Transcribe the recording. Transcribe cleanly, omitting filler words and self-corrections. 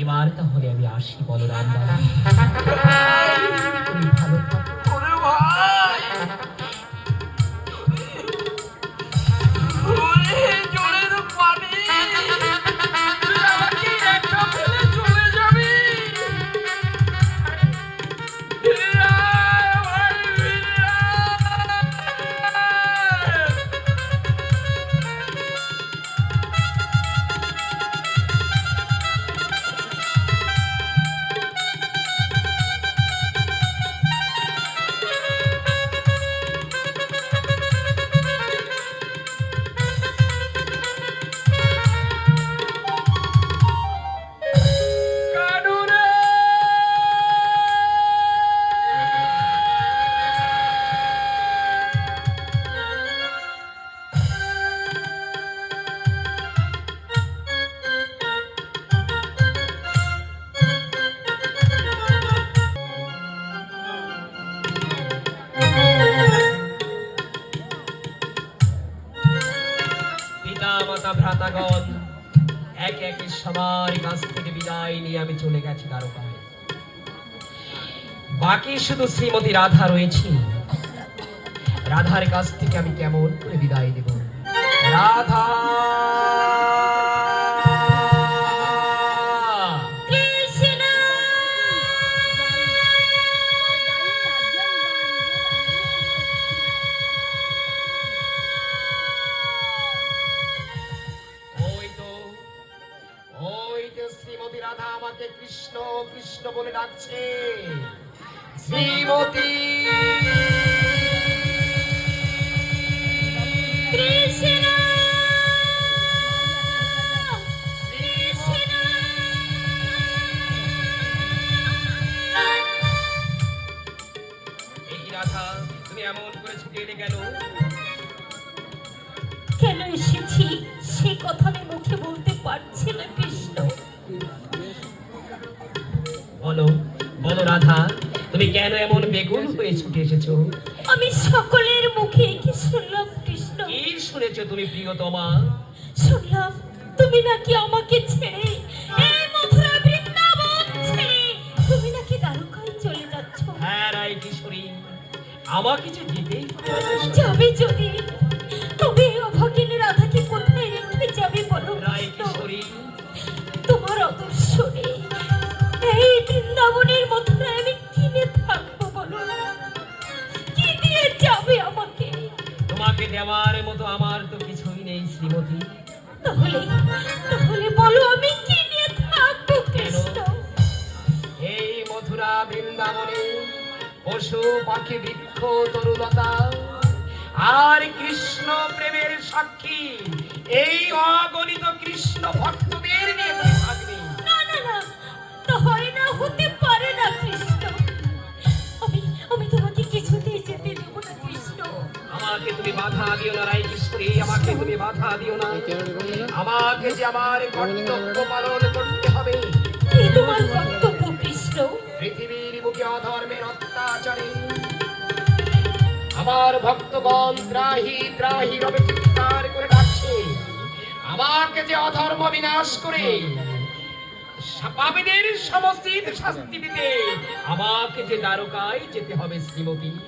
এবার তাহলে আমি আসি বলরাম বাবা। তুমি ভালো থাকো। ওরে ভাই, ওরে জলের পানি, তুই আমাকে একা ফেলে চলে যাবি? ফিরে আয় ভাই, ফিরে আয়। কানুরে! পিতা মাতা ভ্রাতাগণ একে একে সবার কাছ থেকে বিদায় নিয়ে আমি চলে গেছি দ্বারকায়। বাকি শুধু শ্রীমতী রাধা রয়েছে। রাধার কাছ থেকে আমি কেমন করে বিদায় দেব? রাধা! ওই তো শ্রীমতী রাধা আমাকে কৃষ্ণ কৃষ্ণ বলে ডাকছে। শ্রীমতী! কৃষ্ণ! এই রাধা, তুমি এমন করে ছুটে এলে কেন? কেন এসেছি সে কথা আমি মুখে বলতে পারছি না কৃষ্ণ। বলো বলো রাধা, তুমি কেন এমন বেগুন হয়ে ছুটে এসেছো? আমি সকলের মুখে কি শুনলাম কৃষ্ণ? কি শুনেছো তুমি প্রিয়তমা? শুনলাম তুমি নাকি আমাকে ছেড়ে এই মথুরা বৃন্দাবন ছেড়ে তুমি নাকি দ্বারকায় চলে যাচ্ছ। হ্যাঁ রাই কিশোরী, আমাকে যে যেতেই হবে। যাবে যদি তবে অভাগিনী রাধাকে কোথায় রেখে যাবে বলো রাই কৃষ্ণ? কিশোরী, তোমার অদর্শনে এই বৃন্দাবনের মথুরায় আমি কিনে থাকবো বলো? কি দিয়ে যাবে আমাকে? তোমাকে দেওয়ার মতো আমার তো কিছুই নেই শ্রীমতী। তাহলে তাহলে বলো আমি কি নিয়ে থাকবো কৃষ্ণ? এই মথুরা বৃন্দাবনে পশু পাখি বৃক্ষ তরুলতা আর কৃষ্ণ প্রেমের সাক্ষী এই অগণিত কৃষ্ণ ভক্তদের নিয়ে তুমি থাকবে। না না না, তা হয় না, হতে পারে না কৃষ্ণ। আমি আমি তোমাকে কিছুতেই যেতে দেব না কৃষ্ণ। আমাকে তুমি বাধা দিও না রাই কিশোরী, আমাকে তুমি বাধা দিও না। আমাকে যে আমার কর্তব্য পালন করতে হবে। কি তোমার কর্তব্য কৃষ্ণ? পৃথিবীর বুকে অধর্মের অত্যাচারে আমার ভক্তগণ ত্রাহি ত্রাহি রবে চিৎকার করে ডাকছে। আমাকে যে অধর্ম বিনাশ করে পাপীদের সমস্ত শাস্তি দিতে আমাকে যে দ্বারকায় যেতে হবে শ্রীমতী।